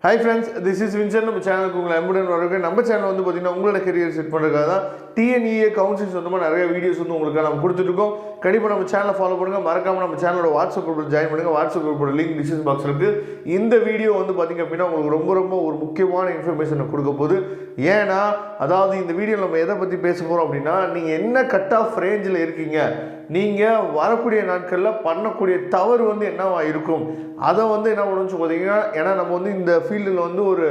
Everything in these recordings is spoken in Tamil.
Hi friends, this is Vincent. நம்ம சேனலுக்கு உங்களை அன்புடன் வரவேற்கிறேன். நம்ம சேனல் வந்து பார்த்தீங்கன்னா உங்களோட கரியர் செட் பண்ணுறதுக்காக தான் TNEA கவுன்சிலிங் சொந்தமாக நிறைய வீடியோஸ் வந்து உங்களுக்கு நம்ம கொடுத்துட்ருக்கோம். கண்டிப்பாக நம்ம சேனலை ஃபாலோ பண்ணுங்கள். மறக்காமல் நம்ம சேனலோட வாட்ஸ்அப் குரூப்பில் ஜாயின் பண்ணுங்கள். வாட்ஸ்அப் குரூப்போட லிங்க் டிஸ்கிரிப்ஷன் பாக்ஸ் இருக்குது. இந்த வீடியோ வந்து பார்த்திங்க அப்படின்னா உங்களுக்கு ரொம்ப ஒரு முக்கியமான இன்ஃபர்மேஷனை கொடுக்க போகுது. ஏன்னா அதாவது இந்த வீடியோவில் நம்ம எதை பற்றி பேச போகிறோம் அப்படின்னா, நீங்கள் என்ன கட் ஆஃப் ரேஞ்சில் இருக்கீங்க, நீங்கள் வரக்கூடிய நாட்களில் பண்ணக்கூடிய தவறு வந்து என்னவா இருக்கும், அதை வந்து என்ன பண்ணுச்சு பார்த்தீங்கன்னா, ஏன்னா நம்ம வந்து இந்த ஃபீல்டில் வந்து ஒரு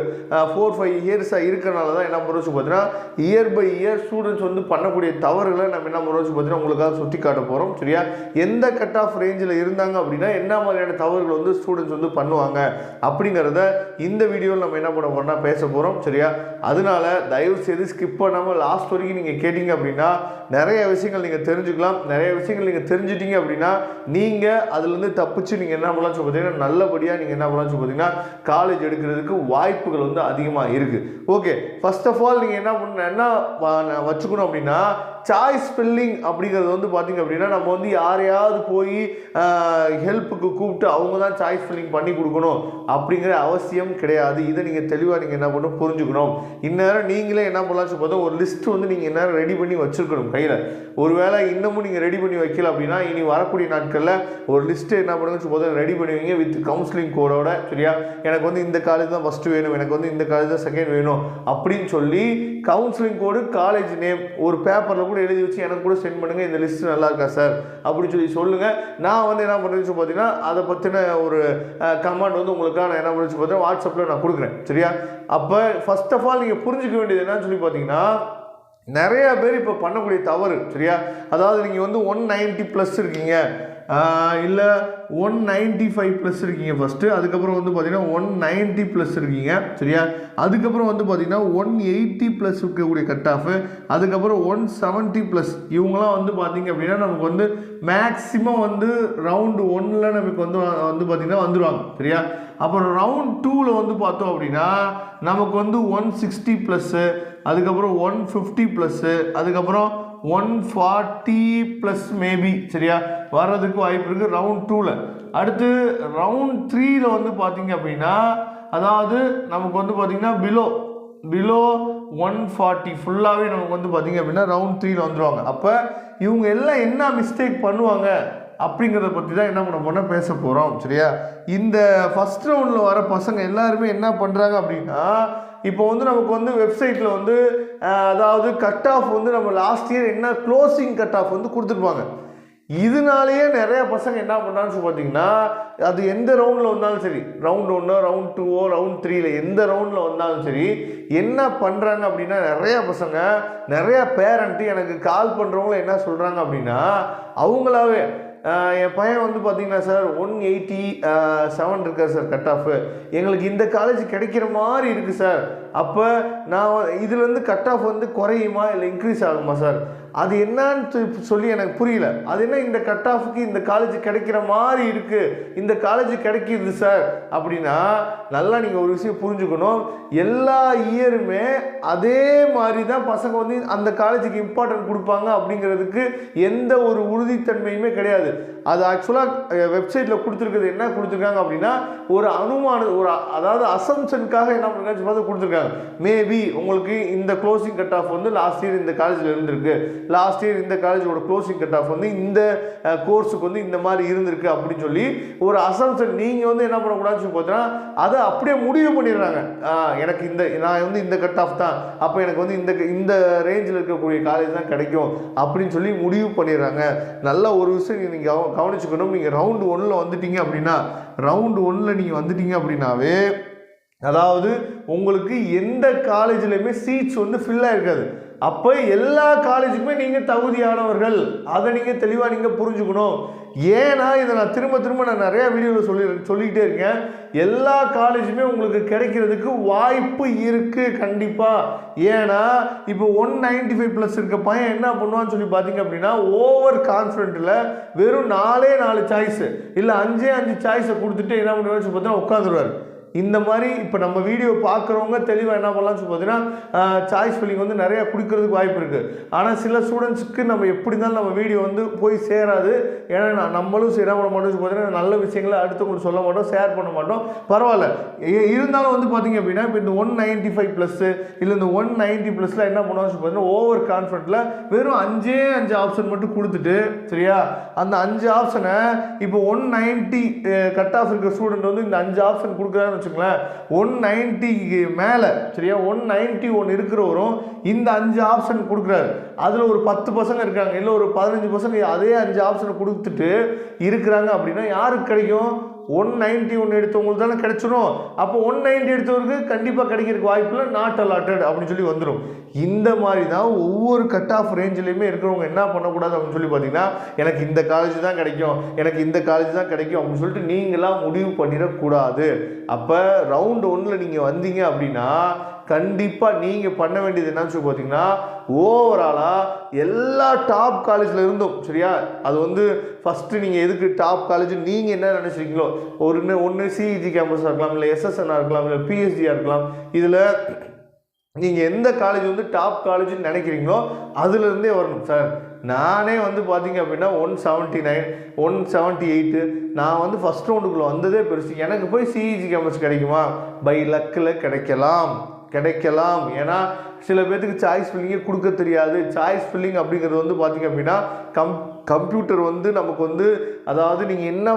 4-5 இயர்ஸாக இருக்கிறனால தான் என்ன பண்ணுச்சு பார்த்தீங்கன்னா, இயர் பை இயர் ஸ்டூடெண்ட்ஸ் வந்து பண்ணக்கூடிய தவறுகளை நம்ம என்ன பண்ணுச்சு பார்த்தீங்கன்னா உங்களுக்காக சுட்டி காட்ட போகிறோம். சரியா? எந்த கட் ஆஃப் ரேஞ்சில் இருந்தாங்க அப்படின்னா என்ன மாதிரியான தவறுகள் வந்து ஸ்டூடெண்ட்ஸ் வந்து பண்ணுவாங்க அப்படிங்கிறத இந்த வீடியோவில் நம்ம என்ன பண்ண போகிறோம்னா பேச போகிறோம். சரியா? அதனால தயவு செய்து ஸ்கிப் பண்ணாமல் லாஸ்ட் வரைக்கும் நீங்கள் கேட்டிங்க அப்படின்னா நிறைய விஷயங்கள் நீங்கள் தெரிஞ்சுக்கலாம். நிறைய விஷயங்கள் நீங்கள் தெரிஞ்சிட்டிங்க அப்படின்னா நீங்கள் அதுலேருந்து தப்பிச்சு நீங்கள் என்ன பண்ணலாம் பார்த்தீங்கன்னா நல்லபடியாக நீங்கள் என்ன பண்ணலாம் பார்த்தீங்கன்னா காலேஜ் எடுக்கிறதுக்கு வாய்ப்புகள் வந்து அதிகமாக இருக்குது. ஓகே, ஃபர்ஸ்ட் ஆஃப் ஆல் நீங்கள் என்ன வச்சுக்கணும் அப்படின்னா, சாய்ஸ் ஃபில்லிங் அப்படிங்கிறது வந்து பார்த்திங்க அப்படின்னா நம்ம வந்து யாரையாவது போய் ஹெல்ப்புக்கு கூப்பிட்டு அவங்க தான் சாய்ஸ் ஃபில்லிங் பண்ணி கொடுக்கணும் அப்படிங்கிற அவசியம் கிடையாது. இதை நீங்கள் தெளிவாக நீங்கள் என்ன பண்ணணும் புரிஞ்சுக்கணும். இந்நேரம் நீங்களே என்ன பண்ணலாம்னு பார்த்தா ஒரு லிஸ்ட் வந்து நீங்கள் இந்நேரம் ரெடி பண்ணி வச்சுருக்கணும் கையில். ஒருவேளை இன்னமும் நீங்கள் ரெடி பண்ணி வைக்கல அப்படின்னா இனி வரக்கூடிய நாட்களில் ஒரு லிஸ்ட்டு என்ன பண்ணுங்கன்னு பார்த்தா ரெடி பண்ணுவீங்க வித் கவுன்சிலிங் கோடோட. சரியா? எனக்கு வந்து இந்த காலேஜ் தான் ஃபஸ்ட்டு வேணும், எனக்கு வந்து இந்த காலேஜ் தான் செகண்ட் வேணும் அப்படின்னு சொல்லி கவுன்சிலிங் கோடு, காலேஜ் நேம் ஒரு பேப்பரில் கூட எழுதி வச்சு எனக்கு கூட சென்ட் பண்ணுங்கள், இந்த லிஸ்ட் நல்லா இருக்கா சார் அப்படின்னு சொல்லி சொல்லுங்கள். நான் வந்து என்ன பண்ணுறேன்னு பார்த்தீங்கன்னா அதை பற்றின ஒரு கமெண்ட் வந்து உங்களுக்காக நான் என்ன பண்ணுச்சு பார்த்தீங்கன்னா வாட்ஸ்அப்பில் நான் கொடுக்குறேன். சரியா? அப்போ ஃபர்ஸ்ட் ஆஃப் ஆல் நீங்கள் புரிஞ்சிக்க வேண்டியது என்னன்னு சொல்லி பார்த்தீங்கன்னா, நிறைய பேர் இப்போ பண்ணக்கூடிய தவறு. சரியா? அதாவது நீங்கள் வந்து 190+ இருக்கீங்க, இல்லை 195+ இருக்கீங்க ஃபஸ்ட்டு, அதுக்கப்புறம் வந்து பார்த்தீங்கன்னா 190+ இருக்கீங்க. சரியா? அதுக்கப்புறம் வந்து பார்த்தீங்கன்னா 180+ இருக்கக்கூடிய கட் ஆஃபு, அதுக்கப்புறம் 170+. இவங்களாம் வந்து பார்த்தீங்க அப்படின்னா நமக்கு வந்து மேக்ஸிமம் வந்து ரவுண்டு 1ல் நமக்கு வந்து பார்த்தீங்கன்னா வந்துடுவாங்க. சரியா? அப்புறம் ரவுண்ட் 2ல் வந்து பார்த்தோம் அப்படின்னா நமக்கு வந்து 160+, அதுக்கப்புறம் 150+, அதுக்கப்புறம் 140+ மேபி. சரியா? வர்றதுக்கு வாய்ப்பு இருக்குது ரவுண்ட் 2ல். அடுத்து ரவுண்ட் 3ல் வந்து பார்த்தீங்க அப்படின்னா அதாவது நமக்கு வந்து பார்த்தீங்கன்னா பிலோ 140 ஃபுல்லாகவே நமக்கு வந்து பார்த்தீங்க அப்படின்னா ரவுண்ட் 3ல் வந்துடுவாங்க. அப்போ இவங்க எல்லாம் என்ன மிஸ்டேக் பண்ணுவாங்க அப்படிங்கிறத பற்றி தான் என்ன பண்ண போனால் பேச போகிறோம். சரியா? இந்த ஃபஸ்ட் ரவுண்டில் வர பசங்க எல்லாருமே என்ன பண்ணுறாங்க அப்படின்னா, இப்போ வந்து நமக்கு வந்து வெப்சைட்டில் வந்து அதாவது கட் ஆஃப் வந்து நம்ம லாஸ்ட் இயர் என்ன க்ளோசிங் கட் ஆஃப் வந்து கொடுத்துருப்பாங்க. இதனாலேயே நிறையா பசங்க என்ன பண்ணுறாங்கன்னு பார்த்தீங்கன்னா, அது எந்த ரவுண்டில் வந்தாலும் சரி, ரவுண்ட் 1, ரவுண்ட் 2, ரவுண்ட் 3ல் எந்த ரவுண்டில் வந்தாலும் சரி, என்ன பண்ணுறாங்க அப்படின்னா நிறையா பசங்க, நிறையா பேரண்ட்டு எனக்கு கால் பண்ணுறவங்கள என்ன சொல்கிறாங்க அப்படின்னா, அவங்களாவே என் பையன் வந்து பார்த்தீங்கன்னா சார் 187 இருக்கார் சார் கட் ஆஃபு, எங்களுக்கு இந்த காலேஜ் கிடைக்கிற மாதிரி இருக்குது சார், அப்போ நான் இதுலேருந்து கட் ஆஃப் வந்து குறையுமா இல்லை இன்க்ரீஸ் ஆகுமா சார், அது என்னன்னு சொல்லி எனக்கு புரியல, அது என்ன இந்த கட் ஆஃபுக்கு இந்த காலேஜ் கிடைக்கிற மாதிரி இருக்குது, இந்த காலேஜ் கிடைக்கிது சார் அப்படின்னா நல்லா நீங்கள் ஒரு விஷயம் புரிஞ்சுக்கணும். எல்லா இயருமே அதே மாதிரி தான் பசங்க வந்து அந்த காலேஜுக்கு இம்பார்ட்டன்ட் கொடுப்பாங்க அப்படிங்கிறதுக்கு எந்த ஒரு உறுதித்தன்மையுமே கிடையாது. அது ஆக்சுவலாக வெப்சைட்டில் கொடுத்துருக்குது என்ன கொடுத்துருக்காங்க அப்படின்னா ஒரு அனுமானம், ஒரு அதாவது அசம்ஷனுக்காக என்ன பண்ணுறாங்க பார்த்து கொடுத்துருக்காங்க. மேபி உங்களுக்கு இந்த க்ளோசிங் கட் ஆஃப் வந்து லாஸ்ட் இயர் இந்த காலேஜில் இருந்திருக்கு, லாஸ்ட் இயர் இந்த காலேஜோட க்ளோசிங் கட் ஆஃப் வந்து இந்த கோர்ஸுக்கு வந்து இந்த மாதிரி இருந்திருக்கு அப்படின்னு சொல்லி ஒரு அசம்ஷன் நீங்கள் வந்து என்ன பண்ணக்கூடாதுன்னு பார்த்தீங்கன்னா அதை அப்படியே முடிவு பண்ணிடுறாங்க. எனக்கு நான் வந்து இந்த கட் ஆஃப் தான், அப்போ எனக்கு வந்து இந்த ரேஞ்சில் இருக்கக்கூடிய காலேஜ் தான் கிடைக்கும் அப்படின்னு சொல்லி முடிவு பண்ணிடுறாங்க. நல்ல ஒரு விஷயம் நீங்கள் கவனிச்சுக்கணும். நீங்கள் ரவுண்டு 1ல் வந்துட்டீங்க அப்படின்னா, ரவுண்டு 1ல் நீங்கள் வந்துட்டீங்க அப்படின்னாவே அதாவது உங்களுக்கு எந்த காலேஜ்லையுமே சீட்ஸ் வந்து ஃபில்லாக இருக்காது. அப்போ எல்லா காலேஜுக்குமே நீங்கள் தகுதியானவர்கள், அதை நீங்கள் தெளிவாக நீங்கள் புரிஞ்சுக்கணும். ஏன்னா இதை நான் திரும்ப நான் நிறையா வீடியோவில் சொல்லிக்கிட்டே இருக்கேன். எல்லா காலேஜுமே உங்களுக்கு கிடைக்கிறதுக்கு வாய்ப்பு இருக்குது கண்டிப்பாக. ஏன்னா இப்போ 195+ இருக்க பையன் என்ன பண்ணுவான்னு சொல்லி பார்த்தீங்க அப்படின்னா ஓவர் கான்ஃபிடென்ட்டில் வெறும் 4 சாய்ஸு இல்லை 5 சாய்ஸை கொடுத்துட்டு என்ன பண்ணுவான்னு சொல்லி பார்த்தா உட்காந்துருவார். இந்த மாதிரி இப்போ நம்ம வீடியோ பார்க்குறவங்க தெளிவாக என்ன பண்ணலாம்னு சொல்லி பார்த்தீங்கன்னா சாய்ஸ் ஃபில்லிங் வந்து நிறையா கொடுக்கறதுக்கு வாய்ப்பு இருக்குது. ஆனால் சில ஸ்டூடெண்ட்ஸுக்கு நம்ம எப்படி இருந்தாலும் நம்ம வீடியோ வந்து போய் சேராது. ஏன்னா நம்மளும் என்ன பண்ண மாட்டோம் பார்த்தீங்கன்னா நல்ல விஷயங்களை அடுத்தவங்களுக்கு சொல்ல மாட்டோம், ஷேர் பண்ண மாட்டோம். பரவாயில்ல, இருந்தாலும் வந்து பார்த்தீங்க அப்படின்னா இப்போ இந்த 195 ப்ளஸ் இல்லை இந்த 190 ப்ளஸில் என்ன பண்ணுவாங்க பார்த்தீங்கன்னா ஓவர் கான்ஃபிடென்ட்டில் வெறும் 5 ஆப்ஷன் மட்டும் கொடுத்துட்டு சரியா, அந்த 5 ஆப்ஷனை இப்போ 190 கட் ஆஃப் இருக்கிற ஸ்டூடெண்ட் வந்து இந்த 5 ஆப்ஷன் கொடுக்குறாருன்னு வச்சுங்களேன், 190 மேலே சரியா 191 இருக்கிறவரும் இந்த 5 ஆப்ஷன் கொடுக்குறாரு. அதில் ஒரு 10 பசங்க இருக்காங்க, இல்லை ஒரு 15 பசங்க அதே 5 ஆப்ஷனை கொடுத்துட்டு இருக்கிறாங்க அப்படின்னா யாருக்கு கிடைக்கும்? 191 எடுத்தவங்களுக்கு தானே கிடைச்சிடும். அப்போ 190 எடுத்தவருக்கு கண்டிப்பாக கிடைக்கிறதுக்கு வாய்ப்பு இல்லை, நாட் அலாட்டட் அப்படின்னு சொல்லி வந்துடும். இந்த மாதிரி தான் ஒவ்வொரு கட் ஆஃப் ரேஞ்சிலையுமே இருக்கிறவங்க என்ன பண்ணக்கூடாது அப்படின்னு சொல்லி பார்த்தீங்கன்னா எனக்கு இந்த காலேஜ் தான் கிடைக்கும், எனக்கு இந்த காலேஜ் தான் கிடைக்கும் அப்படின்னு சொல்லிட்டு நீங்களாம் முடிவு பண்ணிடக்கூடாது. அப்போ ரவுண்ட் 1 நீங்கள் வந்தீங்க அப்படின்னா கண்டிப்பாக நீங்கள் பண்ண வேண்டியது என்னன்னு சொல்லி பார்த்தீங்கன்னா ஓவராலாக எல்லா டாப் காலேஜில் இருந்தும் சரியா, அது வந்து ஃபஸ்ட்டு நீங்கள் எதுக்கு டாப் காலேஜ் நீங்கள் என்ன நினச்சிருக்கீங்களோ ஒன்று சிஇஜி கேம்பஸாக இருக்கலாம், இல்லை எஸ்எஸ்என்னாக இருக்கலாம், இல்லை பிஎஸ்டியாக இருக்கலாம், இதில் நீங்கள் எந்த காலேஜ் வந்து டாப் காலேஜ்னு நினைக்கிறீங்களோ அதுலேருந்தே வரணும். சார் நானே வந்து பார்த்தீங்க அப்படின்னா 179 178 நான் வந்து ஃபஸ்ட் ரவுண்டுக்குள்ளே வந்ததே பெருசு, எனக்கு போய் சிஇஜி கேம்பஸ் கிடைக்குமா? பை லக்கில் கிடைக்கலாம். ஏன்னா சில பேர்த்துக்கு சாய்ஸ் ஃபில்லிங்கே கொடுக்க தெரியாது. சாய்ஸ் ஃபில்லிங் அப்படிங்கிறது வந்து பார்த்திங்க அப்படின்னா கம்ப்யூட்டர் வந்து நமக்கு வந்து அதாவது நீங்கள் என்ன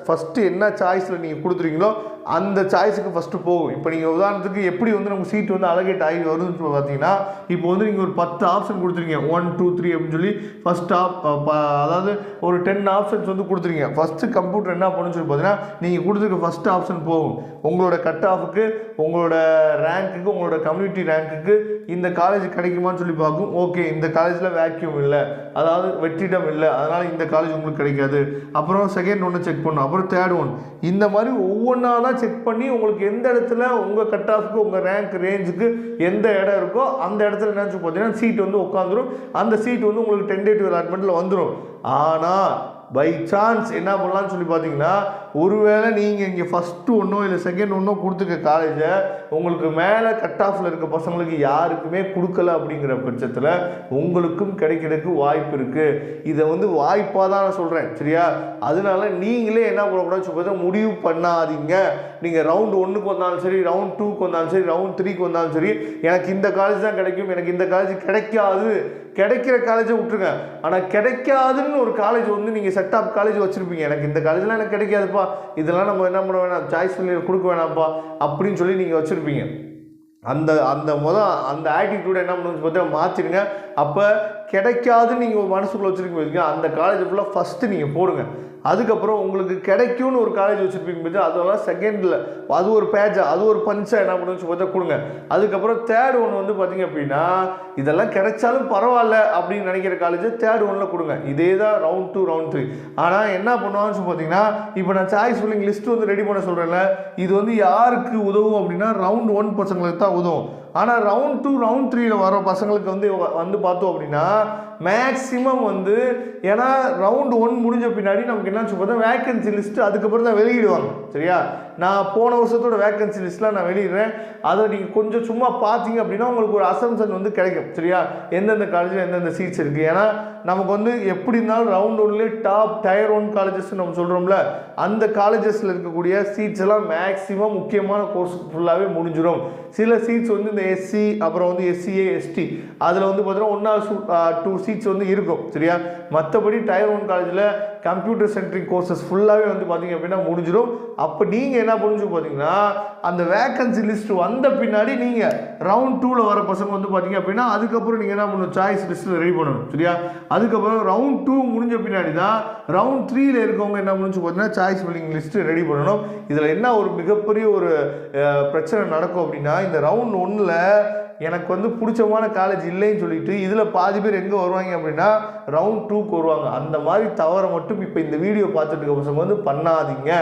ஃபஸ்ட்டு என்ன சாய்ஸில் நீங்கள் கொடுத்துறீங்களோ அந்த சாய்ஸுக்கு ஃபஸ்ட்டு போகும். இப்போ நீங்கள் உதாரணத்துக்கு எப்படி வந்து நமக்கு சீட் வந்து அலகேட் ஆகி வருதுன்னு பார்த்தீங்கன்னா இப்போ வந்து நீங்கள் ஒரு 10 ஆப்ஷன் கொடுத்துருங்க 1 2 3 அப்படின்னு சொல்லி ஃபஸ்ட் அதாவது ஒரு 10 ஆப்ஷன்ஸ் வந்து கொடுத்துருங்க. ஃபஸ்ட்டு கம்ப்யூட்டர் என்ன பண்ணுன்னு சொல்லி பார்த்தீங்கன்னா நீங்கள் கொடுத்துருக்க ஃபஸ்ட் ஆப்ஷன் போகும் உங்களோட கட் ஆஃபுக்கு, உங்களோட ரேங்க்குக்கு, உங்களோட கம்யூனிட்டி ரேங்க்குக்கு இந்த காலேஜ் கிடைக்குமான்னு சொல்லி பார்க்கும். ஓகே, இந்த காலேஜில் வேக்யூம் இல்லை, அதாவது வெற்றிடம் இல்லை, அதனால் இந்த காலேஜ் உங்களுக்கு கிடைக்காது. அப்புறம் செகண்ட் ஒன்று செக் பண்ணும், அப்புறம் தேர்ட் ஒன், இந்த மாதிரி ஒவ்வொன்றா தான் செக் பண்ணி உங்களுக்கு எந்த இடத்துல உங்கள் கட் ஆஃப்க்கு உங்கள் ரேங்க் ரேஞ்சுக்கு எந்த இடம் இருக்கோ அந்த இடத்துல என்னன்னு பார்த்தீங்கன்னா சீட் வந்து உட்காந்துரும். அந்த சீட் வந்து உங்களுக்கு டென்டேட்டிவ் அலாட்மெண்ட்டில் வந்துடும். ஆனால் பை சான்ஸ் என்ன பண்ணலான்னு சொல்லி பார்த்தீங்கன்னா ஒருவேளை நீங்கள் இங்கே ஃபஸ்ட்டு ஒன்றோ இல்லை செகண்ட் ஒன்றோ கொடுத்துக்க காலேஜை உங்களுக்கு மேலே கட் ஆஃபில் இருக்க பசங்களுக்கு யாருக்குமே கொடுக்கல அப்படிங்கிற பட்சத்தில் உங்களுக்கும் கிடைக்கிறதுக்கு வாய்ப்பு இருக்குது. இதை வந்து வாய்ப்பாக தான் நான் சொல்கிறேன் சரியா. அதனால நீங்களே என்ன பண்ணக்கூடாதுன்னு சொல்லி முடிவு பண்ணாதீங்க. நீங்கள் ரவுண்ட் 1க்கு வந்தாலும் சரி, ரவுண்ட் 2க்கு வந்தாலும் சரி, ரவுண்ட் 3க்கு வந்தாலும் சரி, எனக்கு இந்த காலேஜ் தான் கிடைக்கும், எனக்கு இந்த காலேஜ் கிடைக்காது, கிடைக்கிற காலேஜை விட்டுருங்க. ஆனால் கிடைக்காதுன்னு ஒரு காலேஜ் வந்து நீங்கள் செட் ஆஃப் காலேஜ் வச்சுருப்பீங்க, எனக்கு இந்த காலேஜ்லாம் எனக்கு கிடைக்காதுப்பா, இதெல்லாம் நம்ம என்ன பண்ண வேணாம், சாய்ஸ் பண்ணி கொடுக்க வேணாம்ப்பா அப்படின்னு சொல்லி நீங்கள் வச்சுருப்பீங்க. அந்த அந்த ஆட்டிடியூடை என்ன பண்ணுன்னு பார்த்தா மாற்றிடுங்க. அப்போ கிடைக்காதுன்னு நீங்கள் மனசுக்குள்ளே வச்சுருக்கீங்க, அந்த காலேஜ் ஃபுல்லாக ஃபஸ்ட்டு நீங்கள் போடுங்க. அதுக்கப்புறம் உங்களுக்கு கிடைக்கும்னு ஒரு காலேஜ் வச்சுருப்பீங்க பார்த்தா அதெல்லாம் செகண்டில் அது ஒரு பேஜா, அது ஒரு பஞ்சா என்ன பண்ணுன்னு பார்த்தா கொடுங்க. அதுக்கப்புறம் தேர்ட் ஒன்று வந்து பார்த்தீங்க அப்படின்னா இதெல்லாம் கிடைச்சாலும் பரவாயில்ல அப்படின்னு நினைக்கிற காலேஜை தேர்ட் ஒன்றில் கொடுங்க. இதே தான் ரவுண்ட் 2 ரவுண்ட் 3. ஆனால் என்ன பண்ணுவாங்கன்னு சொல்லி பார்த்தீங்கன்னா இப்போ நான் சாய்ஸ் ஃபில்லிங் லிஸ்ட் வந்து ரெடி பண்ண சொல்கிறேன்ல, இது வந்து யாருக்கு உதவும் அப்படின்னா ரவுண்ட் 1 பசங்களுக்கு தான் உதவும். ஆனால் ரவுண்ட் 2 ரவுண்ட் 3ல் வர பசங்களுக்கு வந்து பார்த்தோம் அப்படின்னா மேக்ஸிமம் வந்து ஏன்னா ரவுண்ட் 1 முடிஞ்ச பின்னாடி நமக்கு என்ன சொல்லுறது வேக்கன்சி லிஸ்ட்டு அதுக்கப்புறம் தான் வெளியிடுவாங்க சரியா. நான் போன வருஷத்தோட வேக்கன்சி லிஸ்ட்லாம் நான் வெளியிடுறேன், அதை நீங்கள் கொஞ்சம் சும்மா பார்த்தீங்க அப்படின்னா உங்களுக்கு ஒரு அசம்ஷன் வந்து கிடைக்கும் சரியா, எந்தெந்த காலேஜில் எந்தெந்த சீட்ஸ் இருக்குது. ஏன்னா நமக்கு வந்து எப்படி இருந்தாலும் ரவுண்ட் 1லேயே டாப் டயர் 1 காலேஜஸ் நம்ம சொல்கிறோம்ல, அந்த காலேஜஸில் இருக்கக்கூடிய சீட்ஸ் எல்லாம் மேக்ஸிமம் முக்கியமான கோர்ஸ் ஃபுல்லாகவே முடிஞ்சிடும். சில சீட்ஸ் வந்து இந்த எஸ்சி அப்புறம் வந்து எஸ்சிஏ எஸ்டி அதில் வந்து பார்த்தீங்கன்னா 1 or 2 சீட்ஸ் வந்து இருக்கும் சரியா. மற்றபடி டயர் 1 காலேஜில் கம்ப்யூட்டர் சென்ட்ரிக் கோர்சஸ் ஃபுல்லாகவே வந்து பார்த்தீங்க அப்படின்னா முடிஞ்சிடும். அப்போ நீங்கள் என்ன புரிஞ்சு பார்த்தீங்கன்னா அந்த வேக்கன்சி லிஸ்ட் வந்த பின்னாடி நீங்கள் ரவுண்ட் 2ல் வர பசங்க வந்து பார்த்தீங்க அப்படின்னா அதுக்கப்புறம் நீங்கள் என்ன பண்ணணும், சாய்ஸ் லிஸ்ட்டில் ரெடி பண்ணணும் சரியா. அதுக்கப்புறம் ரவுண்ட் 2 முடிஞ்ச பின்னாடி தான் ரவுண்ட் 3ல் இருக்கவங்க என்ன முடிஞ்சு பார்த்தீங்கன்னா சாய்ஸ் ஃபில்லிங் லிஸ்ட்டு ரெடி பண்ணணும். இதில் என்ன ஒரு மிகப்பெரிய ஒரு பிரச்சனை நடக்கும் அப்படின்னா இந்த ரவுண்ட் 1ல் எனக்கு வந்து பிடிச்சமான காலேஜ் இல்லைன்னு சொல்லிட்டு இதில் பாதி பேர் எங்கே வருவாங்க அப்படின்னா ரவுண்ட் 2க்கு வருவாங்க. அந்த மாதிரி தவறை மட்டும் இப்போ இந்த வீடியோ பார்த்துட்டு இருக்க பசங்க வந்து பண்ணாதீங்க.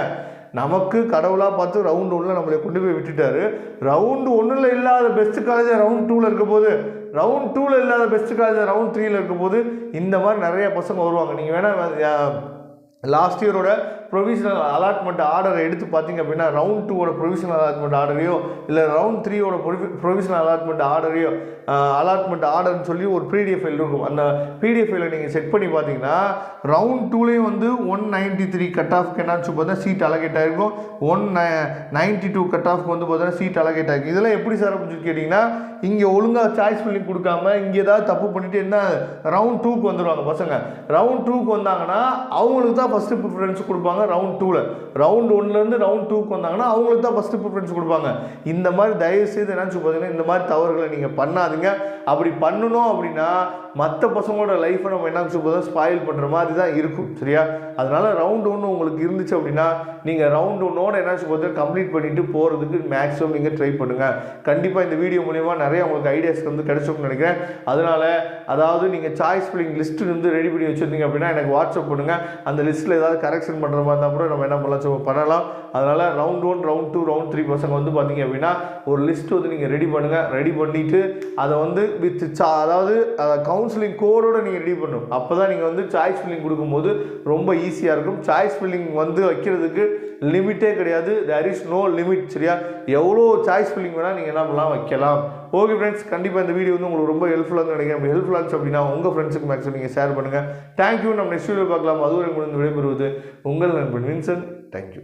நமக்கு கடவுளாக பார்த்து ரவுண்ட் 1ல் நம்மளை கொண்டு போய் விட்டுட்டாரு. ரவுண்ட் 1ல் இல்லாத பெஸ்ட் காலேஜாக ரவுண்ட் 2ல் இருக்க போது, ரவுண்ட் 2ல் இல்லாத பெஸ்ட் காலேஜாக ரவுண்ட் 3ல் இருக்க போது இந்த மாதிரி நிறைய பசங்க வருவாங்க. நீங்கள் வேணால் லாஸ்ட் இயரோட ப்ரொவிஷனல் அலாட்மெண்ட் ஆர்டரை எடுத்து பார்த்தீங்க அப்படின்னா ரவுண்ட் 2ஓட ப்ரொவிஷனல் அலாட்மெண்ட் ஆர்டரையோ இல்லை ரவுண்ட் 3ஓட ப்ரொவிஷனல் அலாட்மெண்ட் ஆர்டர்னு சொல்லி ஒரு பிடிஎஃப் ஃபைல் இருக்கும். அந்த பிடிஎஃப் ஃபைலை நீங்கள் செக் பண்ணி பார்த்தீங்கன்னா ரவுண்ட் 2லேயும் வந்து 193 கட் ஆஃப்க்கு என்னாச்சு பார்த்தீங்கன்னா சீட் அலகேட் ஆகிருக்கும். 192 கட் ஆஃப்க்கு வந்து பார்த்தீங்கன்னா சீட் அலகேட் ஆகிருக்கும். இதெல்லாம் எப்படி சார் அப்படின்னு கேட்டிங்கன்னா இங்கே ஒழுங்காக சாய்ஸ் ஃபில்லிங் கொடுக்காம இங்கே ஏதாவது தப்பு பண்ணிவிட்டு என்ன ரவுண்ட் 2க்கு வந்துடுவாங்க பசங்க. ரவுண்ட் 2க்கு வந்தாங்கன்னா அவங்களுக்கு தான் ஃபஸ்ட்டு ப்ரிஃபரன்ஸ் கொடுப்பாங்க. ரவுண்ட் 2ல் ரவுண்ட் 1லேருந்து ரவுண்ட் 2க்கு வந்தாங்கன்னா அவங்களுக்கு தான் ஃபஸ்ட்டு ப்ரிஃபரன்ஸ் கொடுப்பாங்க. இந்த மாதிரி தயவுசெய்து என்னன்னு பார்த்தீங்கன்னா இந்த மாதிரி தவறுகளை நீங்கள் பண்ணாதீங்க. அப்படி பண்ணணும் அப்படின்னா மற்ற பசங்களோட லைஃப்பை நம்ம என்ன சொல்லும்போது ஸ்பாயில் பண்ணுற மாதிரி தான் இருக்கும். சரியா? அதனால ரவுண்ட் 1 உங்களுக்கு இருந்துச்சு அப்படின்னா நீங்கள் ரவுண்ட் 1ஓட என்ன சொல்லும்போது கம்ப்ளீட் பண்ணிட்டு போகிறதுக்கு மேக்ஸிமம் நீங்கள் ட்ரை பண்ணுங்கள். கண்டிப்பாக இந்த வீடியோ மூலிமா நிறைய உங்களுக்கு ஐடியாஸ் வந்து கிடைச்சோம்னு நினைக்கிறேன். அதனால அதாவது நீங்கள் சாய்ஸ் ஃபில்லிங் லிஸ்ட்டு வந்து ரெடி பண்ணி வச்சுருந்தீங்க அப்படின்னா எனக்கு வாட்ஸ்அப் பண்ணுங்கள். அந்த லிஸ்ட்டில் ஏதாவது கரெக்ஷன் பண்ணுற மாதிரி இருந்தால் கூட நம்ம என்ன பண்ணலாம். அதனால் ரவுண்ட் 1, ரவுண்ட் 2, ரவுண்ட் 3 பசங்க வந்து பார்த்தீங்க அப்படின்னா ஒரு லிஸ்ட் வந்து நீங்கள் ரெடி பண்ணுங்கள். ரெடி பண்ணிவிட்டு அதை வந்து அதாவது கவுன்சிலிங் கோடோடு நீங்கள் ரெடி பண்ணணும். அப்போ தான் நீங்கள் வந்து சாய்ஸ் ஃபில்லிங் கொடுக்கும்போது ரொம்ப ஈஸியாக இருக்கும். சாய்ஸ் ஃபில்லிங் வந்து வைக்கிறதுக்கு லிமிட்டே கிடையாது. There is no limit. சரியா? எவ்வளோ சாய்ஸ் ஃபில்லிங் வேணால் நீங்கள் என்ன பண்ணலாம், வைக்கலாம். ஓகே ஃப்ரெண்ட்ஸ், கண்டிப்பாக இந்த வீடியோ வந்து உங்களுக்கு ரொம்ப ஹெல்ப்ஃபுல்லாக நினைக்கிறேன். அப்படி ஹெல்ப்ஃபுல்லாக இருந்துச்சு அப்படின்னா உங்கள் ஃப்ரெண்ட்ஸுக்கு மேக்ஸிமம் நீங்கள் ஷேர் பண்ணுங்கள். தேங்க்யூ. நம்ம நெக்ஸ்ட் வீடியோ பார்க்கலாம். அதுவரை முடிந்து விடைபெறுவது உங்கள் நண்பன் வின்சென்ட். தேங்க்யூ.